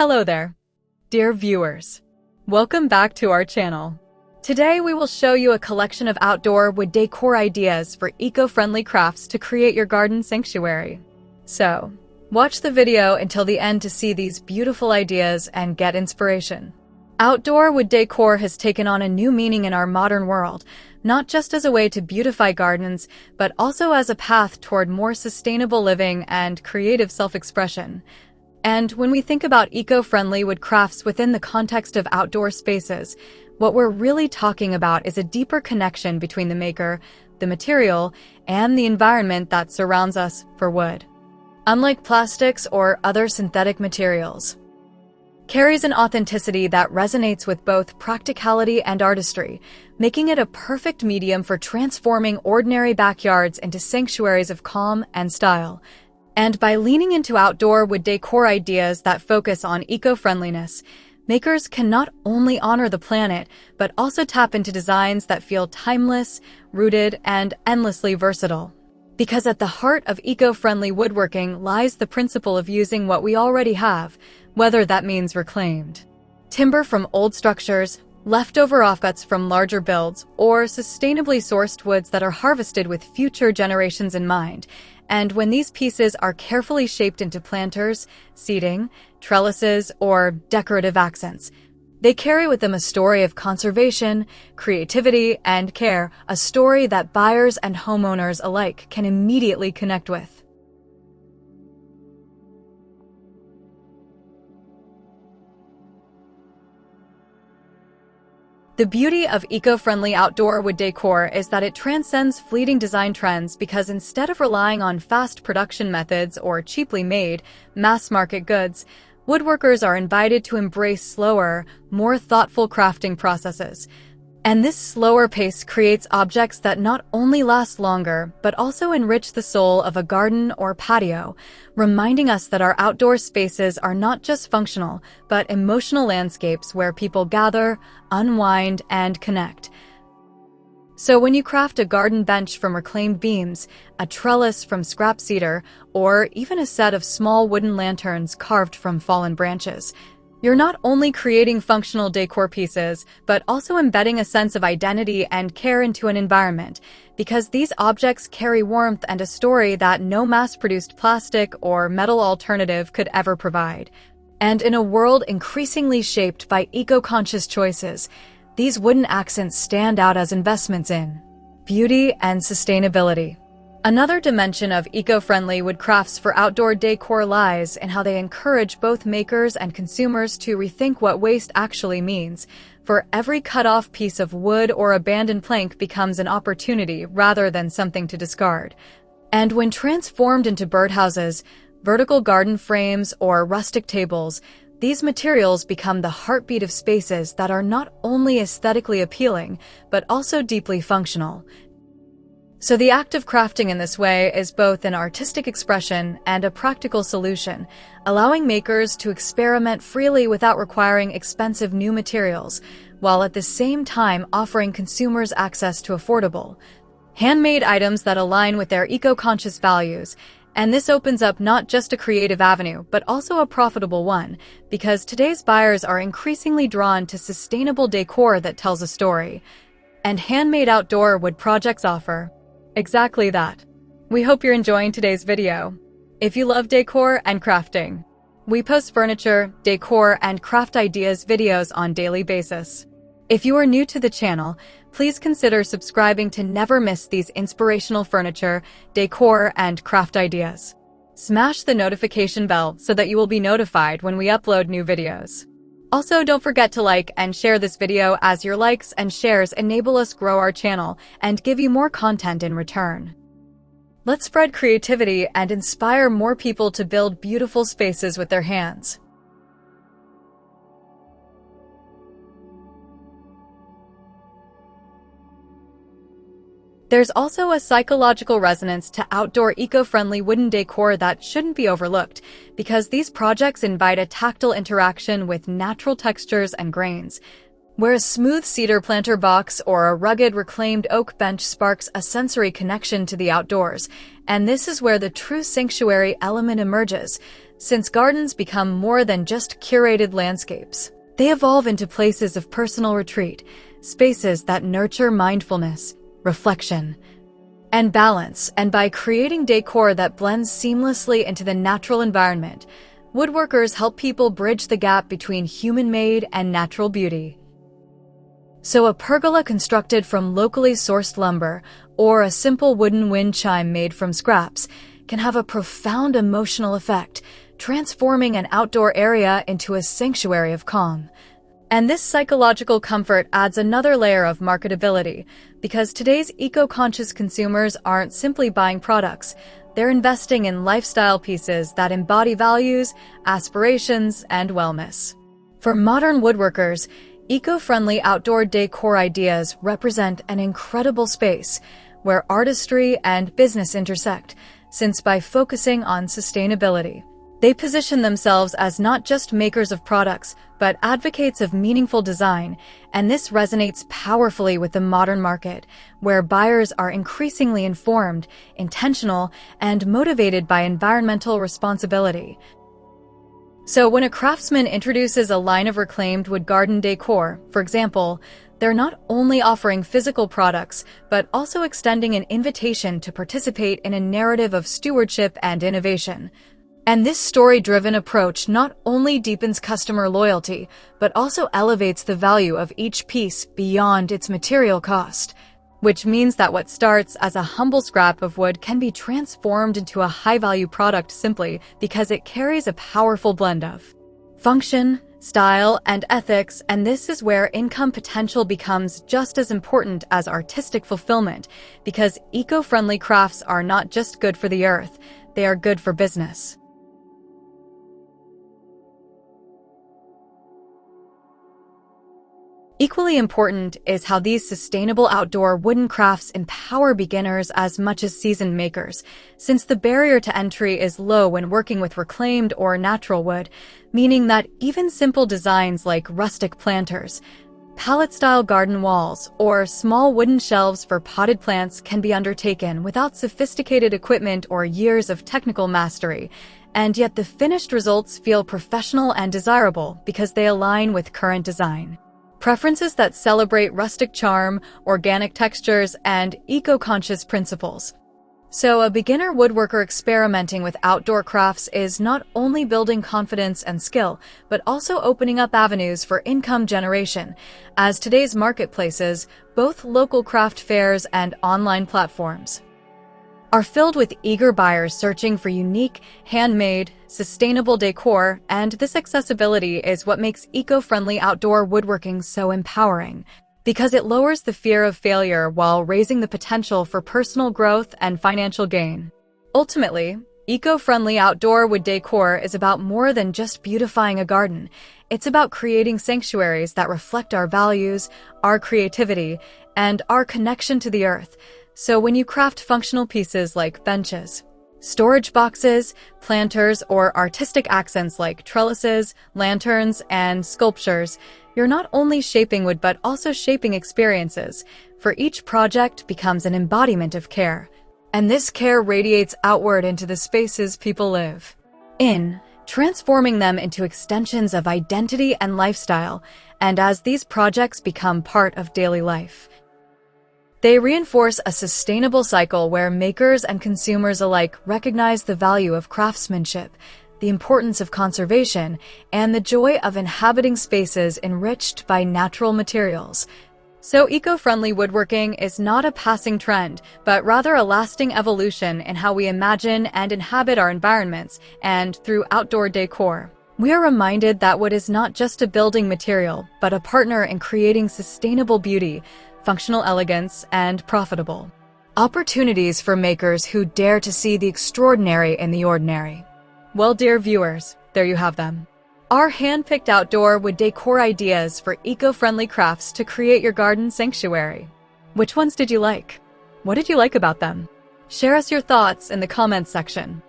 Hello there, dear viewers. Welcome back to our channel. Today we will show you a collection of outdoor wood decor ideas for eco-friendly crafts to create your garden sanctuary. So, watch the video until the end to see these beautiful ideas and get inspiration. Outdoor wood decor has taken on a new meaning in our modern world, not just as a way to beautify gardens, but also as a path toward more sustainable living and creative self-expression. And when we think about eco-friendly wood crafts within the context of outdoor spaces, what we're really talking about is a deeper connection between the maker, the material, and the environment that surrounds us for wood. Unlike plastics or other synthetic materials, carries an authenticity that resonates with both practicality and artistry, making it a perfect medium for transforming ordinary backyards into sanctuaries of calm and style. And by leaning into outdoor wood decor ideas that focus on eco-friendliness, makers can not only honor the planet, but also tap into designs that feel timeless, rooted, and endlessly versatile. Because at the heart of eco-friendly woodworking lies the principle of using what we already have, whether that means reclaimed timber from old structures, leftover offcuts from larger builds, or sustainably sourced woods that are harvested with future generations in mind. And when these pieces are carefully shaped into planters, seating, trellises, or decorative accents, they carry with them a story of conservation, creativity, and care, a story that buyers and homeowners alike can immediately connect with. The beauty of eco-friendly outdoor wood decor is that it transcends fleeting design trends because instead of relying on fast production methods or cheaply made, mass-market goods, woodworkers are invited to embrace slower, more thoughtful crafting processes. And this slower pace creates objects that not only last longer, but also enrich the soul of a garden or patio, reminding us that our outdoor spaces are not just functional, but emotional landscapes where people gather, unwind, and connect. So when you craft a garden bench from reclaimed beams, a trellis from scrap cedar, or even a set of small wooden lanterns carved from fallen branches, you're not only creating functional decor pieces, but also embedding a sense of identity and care into an environment, because these objects carry warmth and a story that no mass-produced plastic or metal alternative could ever provide. And in a world increasingly shaped by eco-conscious choices, these wooden accents stand out as investments in beauty and sustainability. Another dimension of eco-friendly wood crafts for outdoor decor lies in how they encourage both makers and consumers to rethink what waste actually means, for every cut-off piece of wood or abandoned plank becomes an opportunity rather than something to discard. And when transformed into birdhouses, vertical garden frames, or rustic tables, these materials become the heartbeat of spaces that are not only aesthetically appealing, but also deeply functional. So the act of crafting in this way is both an artistic expression and a practical solution, allowing makers to experiment freely without requiring expensive new materials, while at the same time offering consumers access to affordable, handmade items that align with their eco-conscious values. And this opens up not just a creative avenue, but also a profitable one, because today's buyers are increasingly drawn to sustainable decor that tells a story. And handmade outdoor wood projects offer exactly that. We hope you're enjoying today's video. If you love decor and crafting, we post furniture, decor, and craft ideas videos on daily basis. If you are new to the channel, please consider subscribing to never miss these inspirational furniture, decor, and craft ideas. Smash the notification bell so that you will be notified when we upload new videos. Also, don't forget to like and share this video, as your likes and shares enable us grow our channel and give you more content in return. Let's spread creativity and inspire more people to build beautiful spaces with their hands. There's also a psychological resonance to outdoor eco-friendly wooden decor that shouldn't be overlooked, because these projects invite a tactile interaction with natural textures and grains. Where a smooth cedar planter box or a rugged reclaimed oak bench sparks a sensory connection to the outdoors, and this is where the true sanctuary element emerges. Since gardens become more than just curated landscapes, they evolve into places of personal retreat, spaces that nurture mindfulness, reflection, and balance. And by creating decor that blends seamlessly into the natural environment, woodworkers help people bridge the gap between human-made and natural beauty. So a pergola constructed from locally sourced lumber or a simple wooden wind chime made from scraps can have a profound emotional effect, transforming an outdoor area into a sanctuary of calm. And this psychological comfort adds another layer of marketability, because today's eco-conscious consumers aren't simply buying products, they're investing in lifestyle pieces that embody values, aspirations, and wellness. For modern woodworkers, eco-friendly outdoor decor ideas represent an incredible space where artistry and business intersect, since by focusing on sustainability, they position themselves as not just makers of products, but advocates of meaningful design, and this resonates powerfully with the modern market, where buyers are increasingly informed, intentional, and motivated by environmental responsibility. So when a craftsman introduces a line of reclaimed wood garden decor, for example, they're not only offering physical products, but also extending an invitation to participate in a narrative of stewardship and innovation. And this story-driven approach not only deepens customer loyalty, but also elevates the value of each piece beyond its material cost, which means that what starts as a humble scrap of wood can be transformed into a high-value product simply because it carries a powerful blend of function, style, and ethics, and this is where income potential becomes just as important as artistic fulfillment, because eco-friendly crafts are not just good for the earth, they are good for business. Equally important is how these sustainable outdoor wooden crafts empower beginners as much as seasoned makers, since the barrier to entry is low when working with reclaimed or natural wood, meaning that even simple designs like rustic planters, pallet-style garden walls, or small wooden shelves for potted plants can be undertaken without sophisticated equipment or years of technical mastery, and yet the finished results feel professional and desirable because they align with current design preferences that celebrate rustic charm, organic textures, and eco-conscious principles. So a beginner woodworker experimenting with outdoor crafts is not only building confidence and skill, but also opening up avenues for income generation, as today's marketplaces, both local craft fairs and online platforms, are filled with eager buyers searching for unique, handmade, sustainable decor, and this accessibility is what makes eco-friendly outdoor woodworking so empowering, because it lowers the fear of failure while raising the potential for personal growth and financial gain. Ultimately, eco-friendly outdoor wood decor is about more than just beautifying a garden. It's about creating sanctuaries that reflect our values, our creativity, and our connection to the earth. So when you craft functional pieces like benches, storage boxes, planters, or artistic accents like trellises, lanterns, and sculptures, you're not only shaping wood but also shaping experiences, for each project becomes an embodiment of care. And this care radiates outward into the spaces people live in, transforming them into extensions of identity and lifestyle. And as these projects become part of daily life, they reinforce a sustainable cycle where makers and consumers alike recognize the value of craftsmanship, the importance of conservation, and the joy of inhabiting spaces enriched by natural materials. So eco-friendly woodworking is not a passing trend, but rather a lasting evolution in how we imagine and inhabit our environments, and through outdoor decor, we are reminded that wood is not just a building material, but a partner in creating sustainable beauty, functional elegance, and profitable opportunities for makers who dare to see the extraordinary in the ordinary. Well, dear viewers, there you have them. Our hand-picked outdoor wood decor ideas for eco-friendly crafts to create your garden sanctuary. Which ones did you like? What did you like about them? Share us your thoughts in the comments section.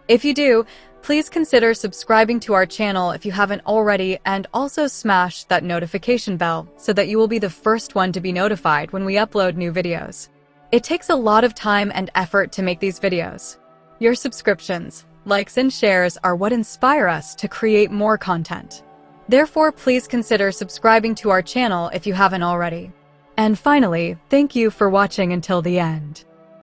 If you do, please consider subscribing to our channel if you haven't already, and also smash that notification bell so that you will be the first one to be notified when we upload new videos. It takes a lot of time and effort to make these videos. Your subscriptions, Likes and shares are what inspire us to create more content. Therefore, please consider subscribing to our channel if you haven't already. And finally, thank you for watching until the end.